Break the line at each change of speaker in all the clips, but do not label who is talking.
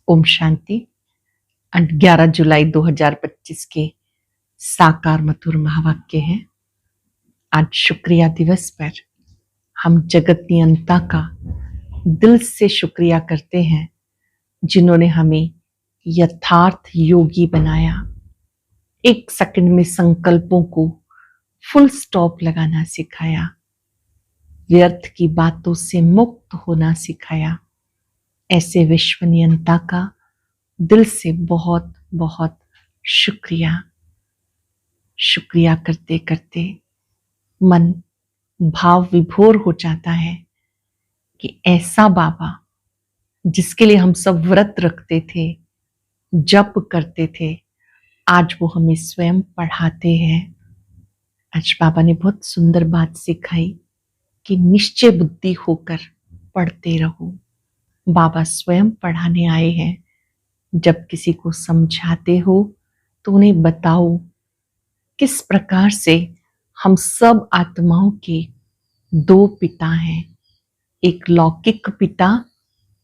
ओम शांति। 11 जुलाई 2025 के साकार मधुर महावाक्य हैं। आज शुक्रिया दिवस पर हम जगत नियंता का दिल से शुक्रिया करते हैं, जिन्होंने हमें यथार्थ योगी बनाया। 1 सेकंड में संकल्पों को फुल स्टॉप लगाना सिखाया, व्यर्थ की बातों से मुक्त होना सिखाया। ऐसे विश्व नियंता का दिल से बहुत बहुत शुक्रिया। शुक्रिया करते करते मन भाव विभोर हो जाता है कि ऐसा बाबा जिसके लिए हम सब व्रत रखते थे, जप करते थे, आज वो हमें स्वयं पढ़ाते हैं। आज बाबा ने बहुत सुंदर बात सिखाई कि निश्चय बुद्धि होकर पढ़ते रहो। बाबा स्वयं पढ़ाने आए हैं। जब किसी को समझाते हो तो उन्हें बताओ किस प्रकार से हम सब आत्माओं के 2 पिता हैं, एक लौकिक पिता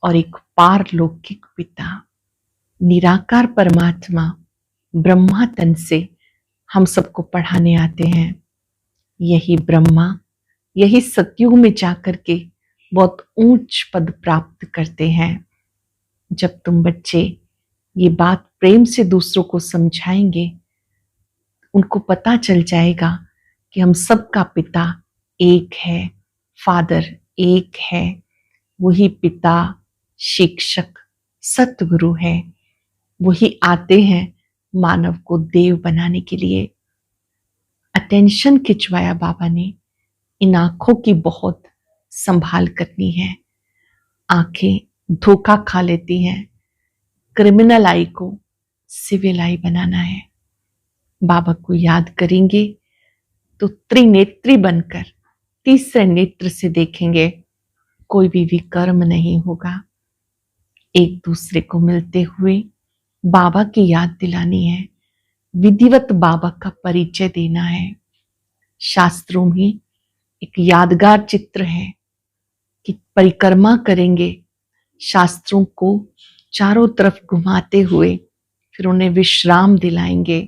और एक पारलौकिक पिता। निराकार परमात्मा ब्रह्मा तन से हम सबको पढ़ाने आते हैं। यही ब्रह्मा, यही सतयुग में जाकर के बहुत ऊंच पद प्राप्त करते हैं। जब तुम बच्चे ये बात प्रेम से दूसरों को समझाएंगे, उनको पता चल जाएगा कि हम सबका पिता एक है, फादर एक है। वही पिता, शिक्षक, सतगुरु है। वही आते हैं मानव को देव बनाने के लिए। अटेंशन खिंचवाया बाबा ने। इन आंखों की बहुत संभाल करनी है। आंखें धोखा खा लेती हैं। क्रिमिनल आई को सिविल आई बनाना है। बाबा को याद करेंगे तो त्रिनेत्री बनकर तीसरे नेत्र से देखेंगे, कोई भी विकर्म नहीं होगा। एक दूसरे को मिलते हुए बाबा की याद दिलानी है, विधिवत बाबा का परिचय देना है। शास्त्रों में एक यादगार चित्र है कि परिक्रमा करेंगे, शास्त्रों को चारों तरफ घुमाते हुए फिर उन्हें विश्राम दिलाएंगे।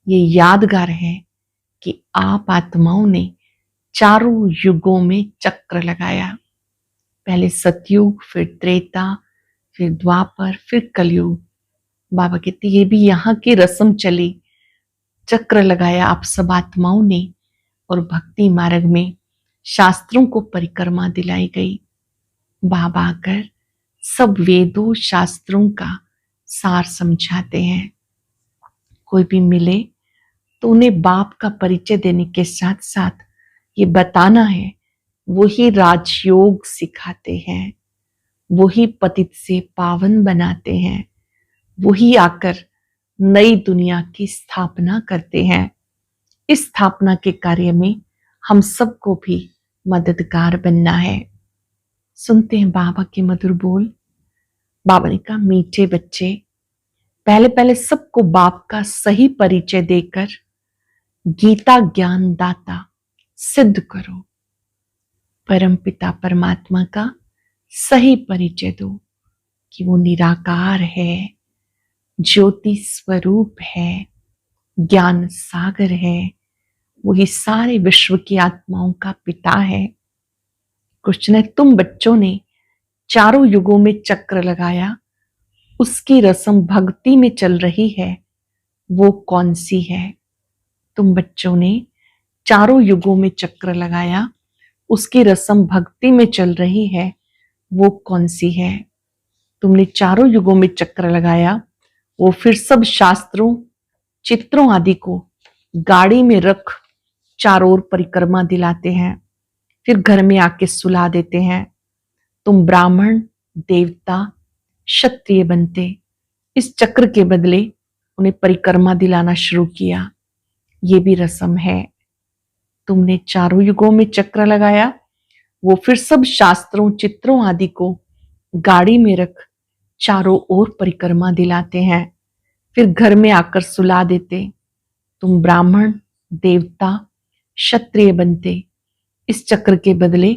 ये यादगार है कि आप आत्माओं ने चारों युगों में चक्र लगाया। पहले सतयुग, फिर त्रेता, फिर द्वापर, फिर कलयुग। बाबा कहते ये भी यहाँ की रस्म चली, चक्र लगाया आप सब आत्माओं ने और भक्ति मार्ग में शास्त्रों को परिक्रमा दिलाई गई। बाबा आकर सब वेदों शास्त्रों का सार समझाते हैं। कोई भी मिले तो उन्हें बाप का परिचय देने के साथ साथ ये बताना है, वही राजयोग सिखाते हैं, वही पतित से पावन बनाते हैं, वही आकर नई दुनिया की स्थापना करते हैं। इस स्थापना के कार्य में हम सबको भी मददगार बनना है। सुनते हैं बाबा के मधुर बोल। बाबा ने कहा, मीठे बच्चे, पहले पहले सबको बाप का सही परिचय देकर गीता ज्ञान दाता सिद्ध करो। परमपिता परमात्मा का सही परिचय दो कि वो निराकार है, ज्योति स्वरूप है, ज्ञान सागर है, वही सारे विश्व की आत्माओं का पिता है। कृष्ण ने तुम बच्चों ने चारों युगों में चक्र लगाया, उसकी रस्म भक्ति में चल रही है, वो कौन सी है? तुम बच्चों ने चारों युगों में चक्र लगाया, उसकी रस्म भक्ति में चल रही है, वो कौन सी है? तुमने चारों युगों में चक्र लगाया, वो फिर सब शास्त्रों, चित्रों आदि को गाड़ी में रख चारों ओर परिक्रमा दिलाते हैं, फिर घर में आके सुला देते हैं। तुम ब्राह्मण, देवता, क्षत्रिय बनते। इस चक्र के बदले उन्हें परिक्रमा दिलाना शुरू किया। ये भी रस्म है। तुमने चारों युगों में चक्र लगाया, वो फिर सब शास्त्रों, चित्रों आदि को गाड़ी में रख चारों ओर परिक्रमा दिलाते हैं, फिर घर में आकर सुला देते। तुम ब्राह्मण, देवता, क्षत्रिय बनते। इस चक्र के बदले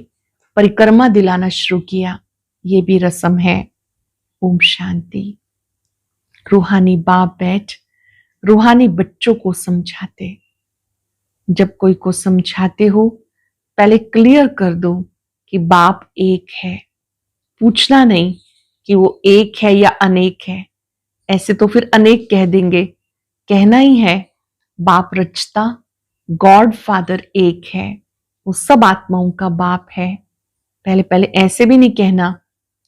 परिक्रमा दिलाना शुरू किया। ये भी रस्म है। ओम शांति। रूहानी बाप बैठ रूहानी बच्चों को समझाते। जब कोई को समझाते हो पहले क्लियर कर दो कि बाप एक है। पूछना नहीं कि वो एक है या अनेक है, ऐसे तो फिर अनेक कह देंगे। कहना ही है बाप रचता, गॉड फादर एक है, वो सब आत्माओं का बाप है। पहले पहले ऐसे भी नहीं कहना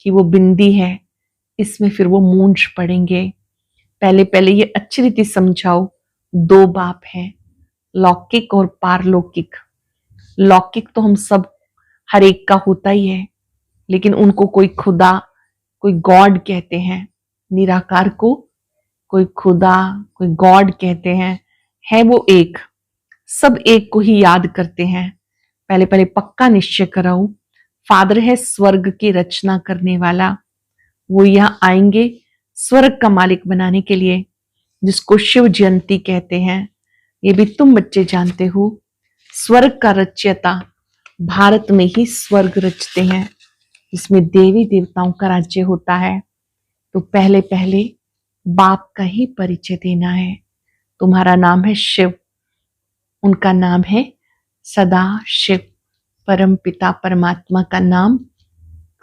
कि वो बिंदी है, इसमें फिर वो मूंछ पड़ेंगे। पहले पहले ये अच्छी रीति समझाओ, दो बाप हैं, लौकिक और पारलौकिक। लौकिक तो हम सब हर एक का होता ही है, लेकिन उनको कोई खुदा, कोई गॉड कहते हैं। निराकार को कोई खुदा, कोई गॉड कहते हैं। है वो एक, सब एक को ही याद करते हैं। पहले पहले पक्का निश्चय कराओ, फादर है स्वर्ग की रचना करने वाला। वो यहाँ आएंगे स्वर्ग का मालिक बनाने के लिए, जिसको शिव जयंती कहते हैं। ये भी तुम बच्चे जानते हो, स्वर्ग का रचयिता भारत में ही स्वर्ग रचते हैं, जिसमें देवी देवताओं का राज्य होता है। तो पहले पहले बाप का ही परिचय देना है। तुम्हारा नाम है शिव, उनका नाम है सदा शिव। परम पिता परमात्मा का नाम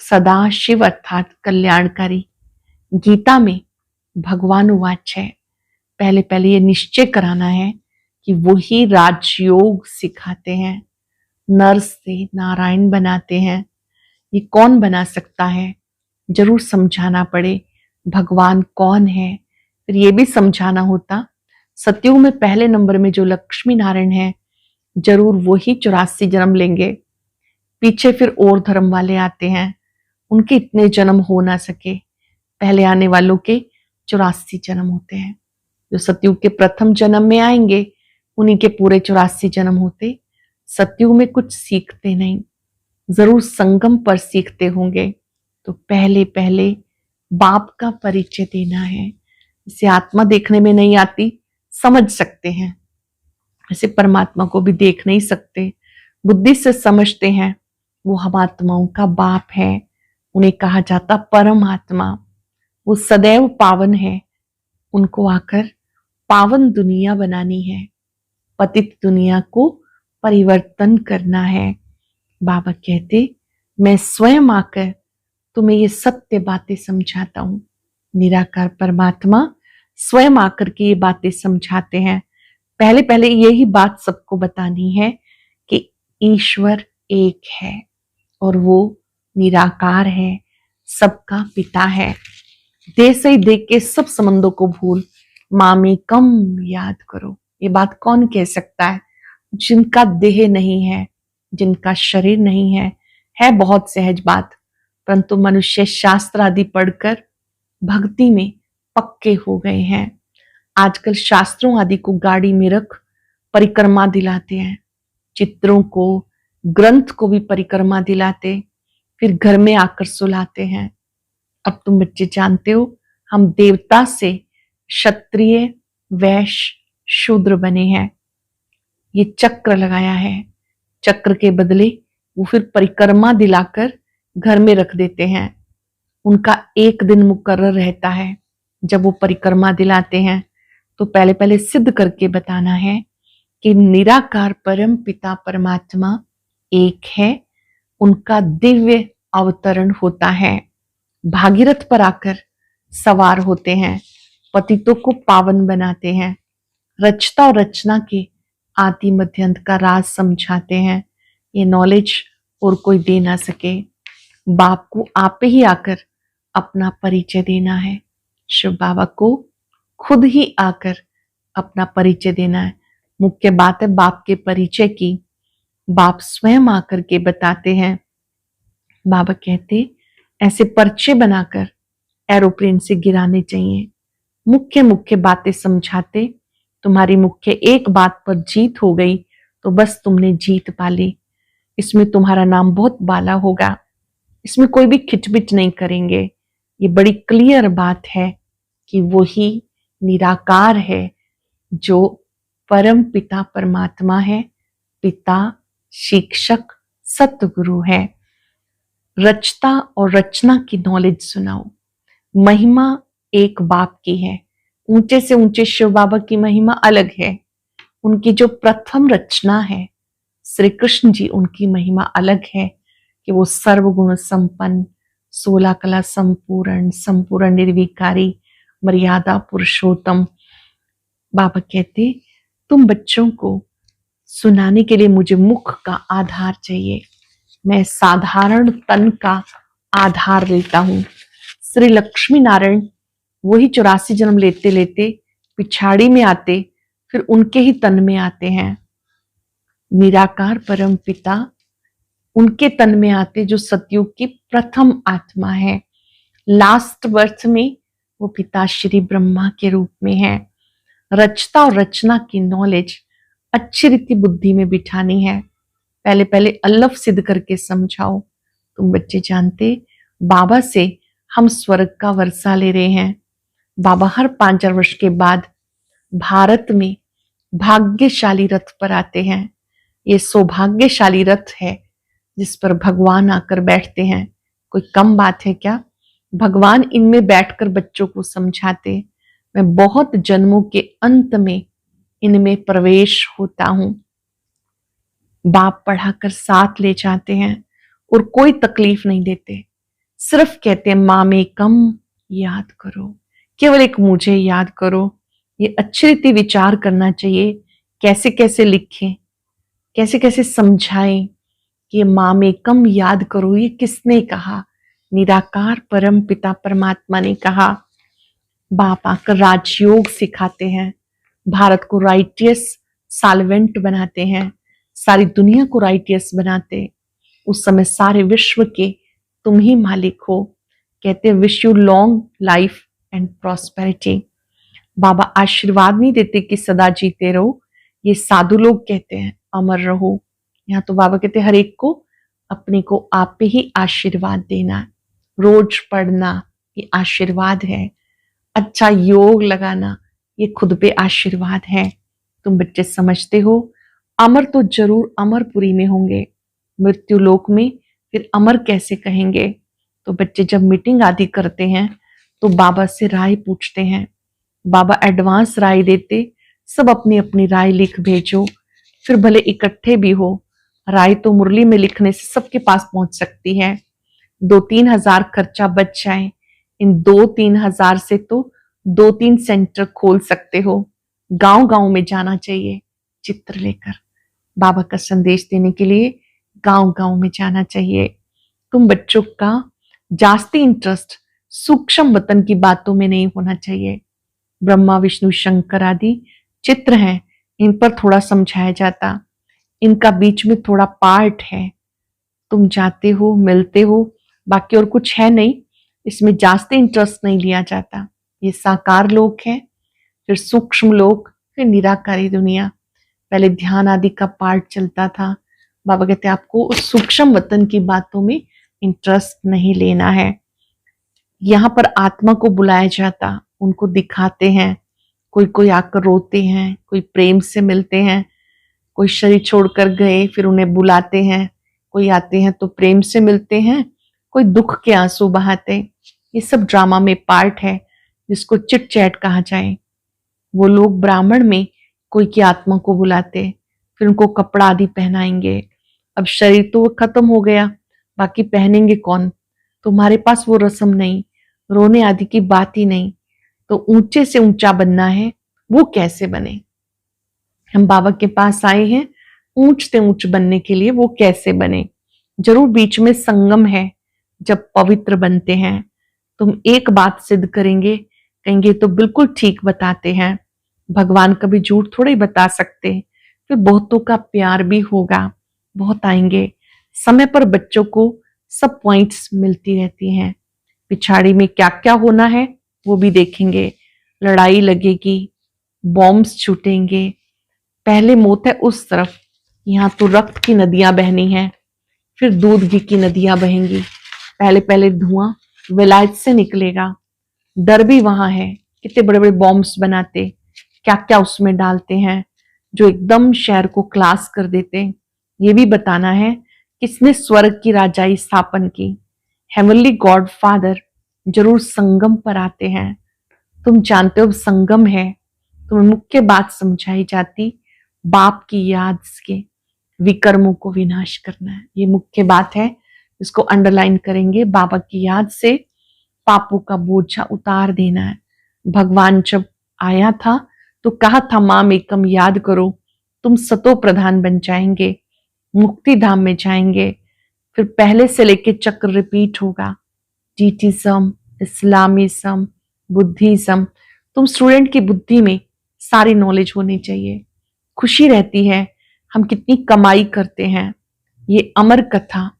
सदा शिव अर्थात कल्याणकारी। गीता में भगवान उवाच है। पहले पहले ये निश्चय कराना है कि वो ही राजयोग सिखाते हैं, नर से नारायण बनाते हैं। ये कौन बना सकता है? जरूर समझाना पड़े भगवान कौन है। फिर ये भी समझाना होता, सतयुग में पहले नंबर में जो लक्ष्मी नारायण है, जरूर वो ही 84 जन्म लेंगे। पीछे फिर और धर्म वाले आते हैं, उनके इतने जन्म हो ना सके। पहले आने वालों के 84 जन्म होते हैं। जो सतयुग के प्रथम जन्म में आएंगे, उन्हीं के पूरे 84 जन्म होते। सतयुग में कुछ सीखते नहीं, जरूर संगम पर सीखते होंगे। तो पहले पहले बाप का परिचय देना है। इसे आत्मा देखने में नहीं आती, समझ सकते हैं, ऐसे परमात्मा को भी देख नहीं सकते, बुद्धि से समझते हैं। वो हम आत्माओं का बाप है। उन्हें कहा जाता परमात्मा। वो सदैव पावन है। उनको आकर पावन दुनिया बनानी है, पतित दुनिया को परिवर्तन करना है। बाबा कहते, मैं स्वयं आकर तुम्हें ये सत्य बातें समझाता हूं। निराकार परमात्मा स्वयं आकर के ये बातें समझाते हैं। पहले पहले यही बात सबको बतानी है कि ईश्वर एक है और वो निराकार है, सबका पिता है। देह से ही देख के सब संबंधों को भूल मामी कम याद करो। ये बात कौन कह सकता है? जिनका देह नहीं है, जिनका शरीर नहीं है बहुत सहज बात। परंतु मनुष्य शास्त्र आदि पढ़कर भक्ति में पक्के हो गए हैं। आजकल शास्त्रों आदि को गाड़ी में रख परिक्रमा दिलाते हैं, चित्रों को, ग्रंथ को भी परिक्रमा दिलाते, फिर घर में आकर सुलाते हैं। अब तुम बच्चे जानते हो, हम देवता से क्षत्रिय, वैश्य, शूद्र बने हैं। ये चक्र लगाया है, चक्र के बदले वो फिर परिक्रमा दिलाकर घर में रख देते हैं। उनका एक दिन मुकर्रर रहता है। जब वो परिक्रमा दिलाते हैं तो पहले पहले सिद्ध करके बताना है कि निराकार परम पिता परमात्मा एक है। उनका दिव्य अवतरण होता है, भागीरथ पर आकर सवार होते हैं, पतितों को पावन बनाते हैं, रचता और रचना के आदि मध्य अंत का राज समझाते हैं। ये नॉलेज और कोई दे ना सके। बाप को आप ही आकर अपना परिचय देना है। शिव बाबा को खुद ही आकर अपना परिचय देना है। मुख्य बात है बाप के परिचय की। बाप स्वयं आकर के बताते हैं। बाबा कहते, ऐसे पर्चे बनाकर एरोप्लेन से गिराने चाहिए। मुख्य मुख्य बातें समझाते। तुम्हारी मुख्य एक बात पर जीत हो गई तो बस तुमने जीत पा ली। इसमें तुम्हारा नाम बहुत बाला होगा। इसमें कोई भी खिचबिच नहीं करेंगे। ये बड़ी क्लियर बात है कि वही निराकार है जो परम पिता परमात्मा है, पिता, शिक्षक, सतगुरु है। रचता और रचना की नॉलेज सुनाओ, महिमा एक बाप की है। ऊंचे से ऊंचे शिव बाबा की महिमा अलग है। उनकी जो प्रथम रचना है श्री कृष्ण जी, उनकी महिमा अलग है कि वो सर्वगुण संपन्न, 16 कला संपूर्ण, संपूर्ण निर्विकारी, मर्यादा पुरुषोत्तम। बाबा कहते तुम बच्चों को सुनाने के लिए मुझे मुख का आधार चाहिए, मैं साधारण तन का आधार लेता हूं। श्री लक्ष्मी नारायण वही 84 जन्म लेते लेते पिछाड़ी में आते, फिर उनके ही तन में आते हैं। निराकार परम पिता उनके तन में आते जो सतयुग की प्रथम आत्मा है। लास्ट बर्थ में वो पिता श्री ब्रह्मा के रूप में है। रचता और रचना की नॉलेज अच्छी रीति बुद्धि में बिठानी है। पहले पहले अल्लफ सिद्ध करके समझाओ। तुम बच्चे जानते बाबा से हम स्वर्ग का वर्षा ले रहे हैं। बाबा हर 5 वर्ष के बाद भारत में भाग्यशाली रथ पर आते हैं। ये सौभाग्यशाली रथ है जिस पर भगवान आकर बैठते हैं। कोई कम बात है क्या? भगवान इनमें बैठकर बच्चों को समझाते, मैं बहुत जन्मों के अंत में इनमें प्रवेश होता हूं। बाप पढ़ाकर साथ ले जाते हैं और कोई तकलीफ नहीं देते, सिर्फ कहते हैं माँ में कम याद करो, केवल एक मुझे याद करो। ये अच्छी रीति विचार करना चाहिए, कैसे कैसे लिखें, कैसे कैसे समझाएं कि माँ में कम याद करो। ये किसने कहा? निराकार परम पिता परमात्मा ने कहा। बाप आकर राजयोग सिखाते हैं, भारत को राइटियस साल्वेंट बनाते हैं, सारी दुनिया को राइटियस बनाते। उस समय सारे विश्व के तुम ही मालिक हो। कहते wish you long life and prosperity. बाबा आशीर्वाद नहीं देते कि सदा जीते रहो, ये साधु लोग कहते हैं अमर रहो। यहाँ तो बाबा कहते हर एक को अपने को आप पे ही आशीर्वाद देना, रोज पढ़ना ये आशीर्वाद है, अच्छा योग लगाना ये खुद पे आशीर्वाद है। तुम बच्चे समझते हो अमर तो जरूर अमरपुरी में होंगे, मृत्यु लोक में फिर अमर कैसे कहेंगे? तो बच्चे जब मीटिंग आदि करते हैं तो बाबा से राय पूछते हैं। बाबा एडवांस राय देते, सब अपनी अपनी राय लिख भेजो, फिर भले इकट्ठे भी हो। राय तो मुरली में लिखने से सबके पास पहुंच सकती है। 2-3 हजार खर्चा बच जाए। इन 2-3 हजार से तो 2-3 सेंटर खोल सकते हो। गांव गांव में जाना चाहिए चित्र लेकर, बाबा का संदेश देने के लिए गांव गांव में जाना चाहिए। तुम बच्चों का जास्ती इंटरेस्ट सूक्ष्म वतन की बातों में नहीं होना चाहिए। ब्रह्मा विष्णु शंकर आदि चित्र हैं, इन पर थोड़ा समझाया जाता, इनका बीच में थोड़ा पार्ट है। तुम जाते हो मिलते हो, बाकी और कुछ है नहीं, इसमें जास्ती इंटरेस्ट नहीं लिया जाता। ये साकार लोक है, फिर सूक्ष्म लोक, फिर निराकारी दुनिया। पहले ध्यान आदि का पार्ट चलता था। बाबा कहते आपको उस सूक्ष्म वतन की बातों में इंटरेस्ट नहीं लेना है। यहाँ पर आत्मा को बुलाया जाता, उनको दिखाते हैं। कोई कोई आकर रोते हैं, कोई प्रेम से मिलते हैं, कोई शरीर छोड़कर गए फिर उन्हें बुलाते हैं, कोई आते हैं तो प्रेम से मिलते हैं, कोई दुख के आंसू बहाते। ये सब ड्रामा में पार्ट है जिसको चिट चैट कहा जाए। वो लोग ब्राह्मण में कोई की आत्मा को बुलाते, फिर उनको कपड़ा आदि पहनाएंगे। अब शरीर तो खत्म हो गया, बाकी पहनेंगे कौन? तुम्हारे पास वो रस्म नहीं, रोने आदि की बात ही नहीं। तो ऊंचे से ऊंचा बनना है, वो कैसे बने? हम बाबा के पास आए हैं ऊंच से ऊंच बनने के लिए, वो कैसे बने? जरूर बीच में संगम है, जब पवित्र बनते हैं। तुम एक बात सिद्ध करेंगे, कहेंगे तो बिल्कुल ठीक बताते हैं। भगवान कभी झूठ थोड़े बता सकते। फिर बहुतों का प्यार भी होगा, बहुत आएंगे। समय पर बच्चों को सब पॉइंट्स मिलती रहती हैं। पिछाड़ी में क्या क्या होना है वो भी देखेंगे। लड़ाई लगेगी, बॉम्ब्स छूटेंगे। पहले मौत है उस तरफ, यहाँ तो रक्त की नदियां बहनी हैं, फिर दूध घी की नदियां बहेंगी। पहले पहले धुआं विलायत से निकलेगा। डर भी वहां है, कितने बड़े बड़े बॉम्ब्स बनाते, क्या क्या उसमें डालते हैं जो एकदम शहर को क्लास कर देते। ये भी बताना है किसने स्वर्ग की राजाई स्थापन की। हेवनली गॉड फादर जरूर संगम पर आते हैं, तुम जानते हो संगम है, तुम्हें मुख्य बात समझाई जाती बाप की याद के विकर्मों को विनाश करना है। ये मुख्य बात है, इसको अंडरलाइन करेंगे। बाबा की याद से पापों का बोझा उतार देना है। भगवान जब आया था तो कहा था माम एकम याद करो, तुम सतो प्रधान बन जाएंगे, मुक्ति धाम में जाएंगे। फिर पहले से लेके चक्र रिपीट होगा, टीटीज्म, इस्लामिज्म, बुद्धिज्म। तुम स्टूडेंट की बुद्धि में सारी नॉलेज होनी चाहिए। खुशी रहती है हम कितनी कमाई करते हैं। ये अमर कथा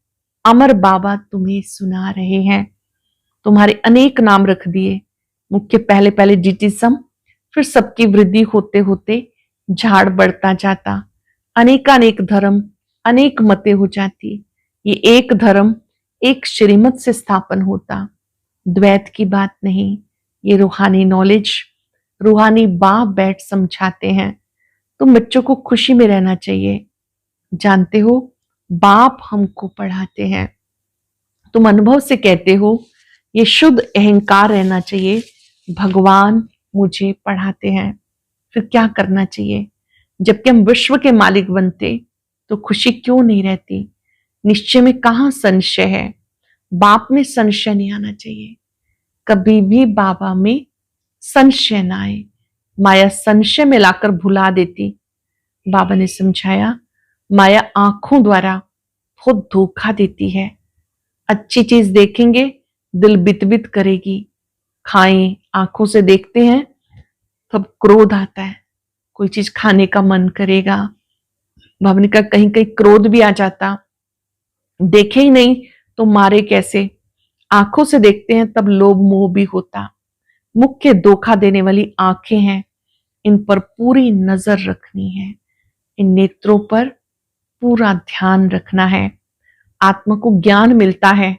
अमर बाबा तुम्हें सुना रहे हैं। तुम्हारे अनेक नाम रख दिए, मुख्य पहले पहले डिटिज्म, फिर सबकी वृद्धि होते होते झाड़ बढ़ता जाता, अनेकानेक धर्म, अनेक मतें हो जाती। ये एक धर्म एक श्रीमत से स्थापन होता, द्वैत की बात नहीं। ये रूहानी नॉलेज रूहानी बाप बैठ समझाते हैं। तुम बच्चों को खुशी में रहना चाहिए। जानते हो बाप हमको पढ़ाते हैं, तुम अनुभव से कहते हो ये शुद्ध अहंकार रहना चाहिए, भगवान मुझे पढ़ाते हैं। फिर क्या करना चाहिए? जबकि हम विश्व के मालिक बनते तो खुशी क्यों नहीं रहती? निश्चय में कहां संशय है? बाप में संशय नहीं आना चाहिए। कभी भी बाबा में संशय ना आए। माया संशय में लाकर भुला देती। बाबा ने समझाया माया आंखों द्वारा बहुत धोखा देती है। अच्छी चीज देखेंगे दिल बित करेगी। खाएं, आंखों से देखते हैं तब क्रोध आता है, कोई चीज खाने का मन करेगा। बाबा ने कहा कहीं कहीं क्रोध भी आ जाता, देखे ही नहीं तो मारे कैसे। आंखों से देखते हैं तब लोभ मोह भी होता। मुख्य धोखा देने वाली आंखें हैं, इन पर पूरी नजर रखनी है, इन नेत्रों पर पूरा ध्यान रखना है। आत्मा को ज्ञान मिलता है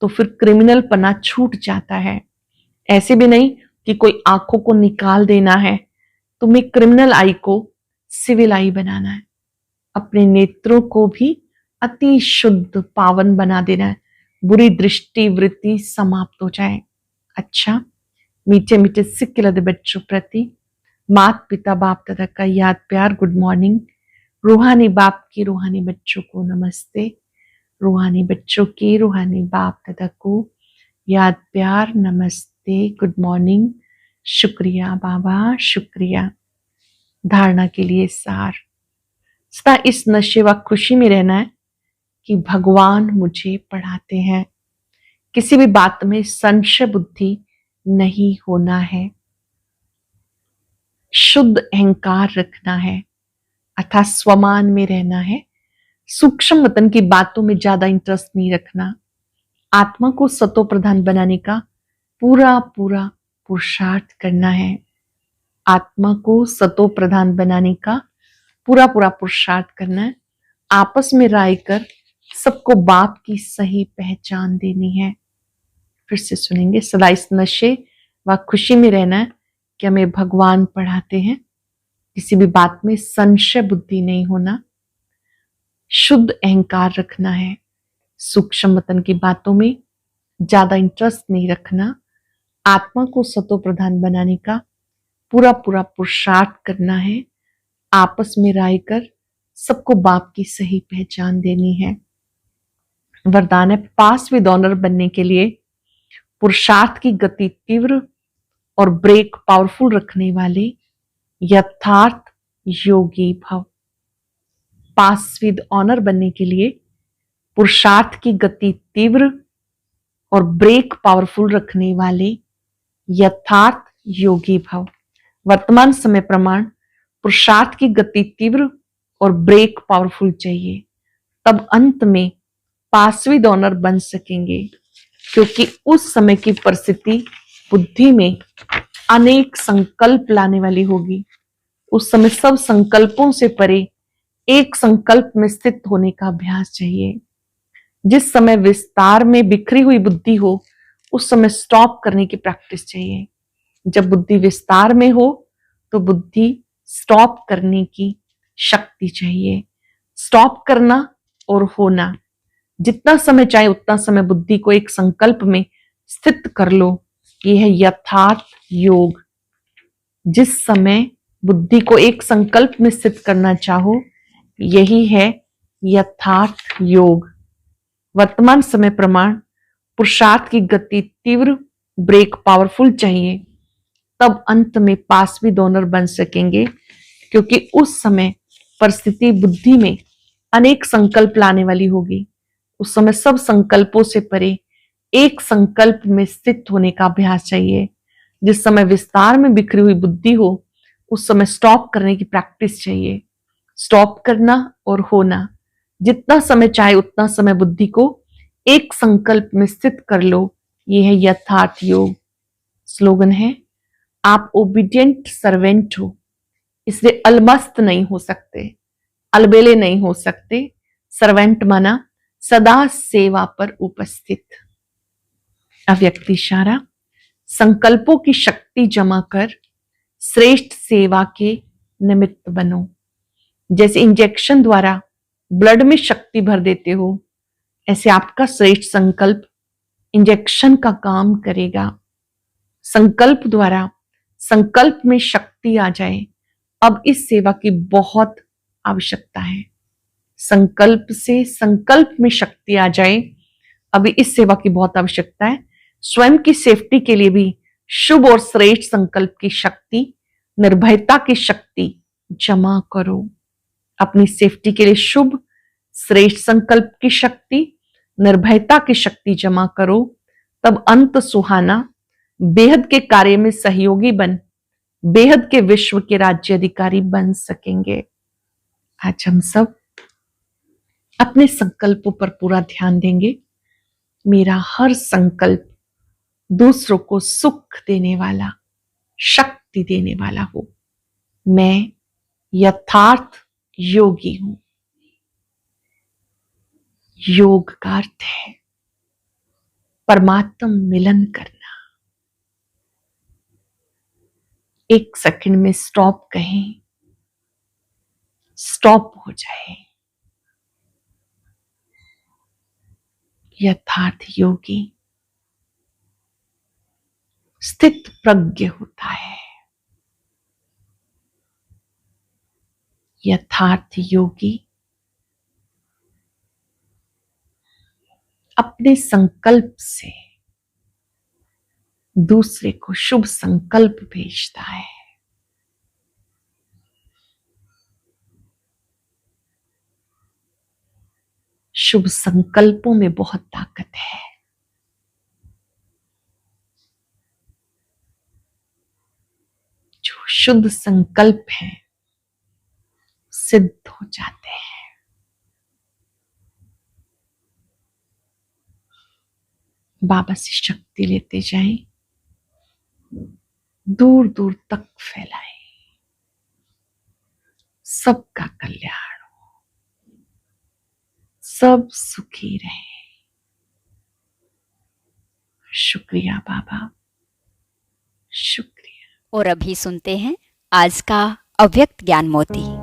तो फिर क्रिमिनल पना छूट जाता है। ऐसे भी नहीं कि कोई आंखों को निकाल देना है, तुम्हें क्रिमिनल आई को सिविल आई बनाना है। अपने नेत्रों को भी अति शुद्ध पावन बना देना है, बुरी दृष्टि वृत्ति समाप्त हो जाए। अच्छा, मीठे मीठे सिक्के लदे बच्चों प्रति मात पिता बाप दादा का याद प्यार गुड मॉर्निंग। रूहानी बाप की रूहानी बच्चों को नमस्ते। रूहानी बच्चों की रूहानी बाप दादा को याद प्यार नमस्ते गुड मॉर्निंग। शुक्रिया बाबा, शुक्रिया। धारणा के लिए सार, सदा इस नशे व खुशी में रहना है कि भगवान मुझे पढ़ाते हैं। किसी भी बात में संशय बुद्धि नहीं होना है। शुद्ध अहंकार रखना है अर्थात स्वमान में रहना है। सूक्ष्म वतन की बातों में ज्यादा इंटरेस्ट नहीं रखना। आत्मा को सतो प्रधान बनाने का पूरा पूरा पुरुषार्थ करना है। आत्मा को सतो प्रधान बनाने का पूरा पूरा पुरुषार्थ करना है। आपस में राय कर सबको बाप की सही पहचान देनी है। फिर से सुनेंगे, सदा इस नशे व खुशी में रहना है कि हमें भगवान पढ़ाते हैं। किसी भी बात में संशय बुद्धि नहीं होना, शुद्ध अहंकार रखना है। सूक्ष्म वतन की बातों में ज्यादा इंटरेस्ट नहीं रखना। आत्मा को सतो प्रधान बनाने का पूरा पूरा पुरुषार्थ करना है। आपस में राय कर सबको बाप की सही पहचान देनी है। वरदान है, पास विद ऑनर बनने के लिए पुरुषार्थ की गति तीव्र और ब्रेक पावरफुल रखने वाले यथार्थ योगी भव। पास विद ऑनर बनने के लिए पुरुषार्थ की गति तीव्र और ब्रेक पावरफुल रखने वाले यथार्थ योगी भव। वर्तमान समय प्रमाण पुरुषार्थ की गति तीव्र और ब्रेक पावरफुल चाहिए, तब अंत में पास विद ऑनर बन सकेंगे। क्योंकि उस समय की परिस्थिति बुद्धि में अनेक संकल्प लाने वाली होगी। उस समय सब संकल्पों से परे एक संकल्प में स्थित होने का अभ्यास चाहिए। जिस समय विस्तार में बिखरी हुई बुद्धि हो उस समय स्टॉप करने की प्रैक्टिस चाहिए। जब बुद्धि विस्तार में हो तो बुद्धि स्टॉप करने की शक्ति चाहिए। स्टॉप करना और होना, जितना समय चाहे उतना समय बुद्धि को एक संकल्प में स्थित कर लो, ये है यथार्थ योग। जिस समय बुद्धि को एक संकल्प में स्थित करना चाहो, यही है यथार्थ योग। वर्तमान समय प्रमाण पुरुषार्थ की गति तीव्र, ब्रेक पावरफुल चाहिए, तब अंत में पास भी डोनर बन सकेंगे, क्योंकि उस समय परिस्थिति बुद्धि में अनेक संकल्प लाने वाली होगी। उस समय सब संकल्पों से परे एक संकल्प में स्थित होने का अभ्यास चाहिए। जिस समय विस्तार में बिखरी हुई बुद्धि हो, उस समय स्टॉप करने की प्रैक्टिस चाहिए। स्टॉप करना और होना, जितना समय चाहे उतना समय बुद्धि को एक संकल्प में स्थित कर लो, ये है यथार्थ योग। स्लोगन है, आप ओबीडियंट सर्वेंट हो, इसलिए अलमस्त नहीं हो सकते, अलबेले नहीं हो सकते। सर्वेंट माना सदा सेवा पर उपस्थित। अव्यक्त इशारा, संकल्पों की शक्ति जमा कर श्रेष्ठ सेवा के निमित्त बनो। जैसे इंजेक्शन द्वारा ब्लड में शक्ति भर देते हो, ऐसे आपका श्रेष्ठ संकल्प इंजेक्शन का काम करेगा। संकल्प द्वारा संकल्प में शक्ति आ जाए, अब इस सेवा की बहुत आवश्यकता है। संकल्प से संकल्प में शक्ति आ जाए, अभी इस सेवा की बहुत आवश्यकता है। स्वयं की सेफ्टी के लिए भी शुभ और श्रेष्ठ संकल्प की शक्ति, निर्भयता की शक्ति जमा करो। अपनी सेफ्टी के लिए शुभ श्रेष्ठ संकल्प की शक्ति, निर्भयता की शक्ति जमा करो, तब अंत सुहाना बेहद के कार्य में सहयोगी बन बेहद के विश्व के राज्य अधिकारी बन सकेंगे। आज हम सब अपने संकल्पों पर पूरा ध्यान देंगे। मेरा हर संकल्प दूसरों को सुख देने वाला, शक्ति देने वाला हो। मैं यथार्थ योगी हूं। योग का अर्थ है परमात्म मिलन करना। एक सेकंड में स्टॉप कहें, स्टॉप हो जाए। यथार्थ योगी स्थित प्रज्ञ होता है। यथार्थ योगी अपने संकल्प से दूसरे को शुभ संकल्प भेजता है। शुभ संकल्पों में बहुत ताकत है। जो शुद्ध संकल्प है सिद्ध हो जाते हैं। बाबा से शक्ति लेते जाएं, दूर दूर तक फैलाएं। सबका कल्याण हो, सब सुखी रहे। शुक्रिया बाबा, शुक्रिया।
और अभी सुनते हैं आज का अव्यक्त ज्ञान मोती।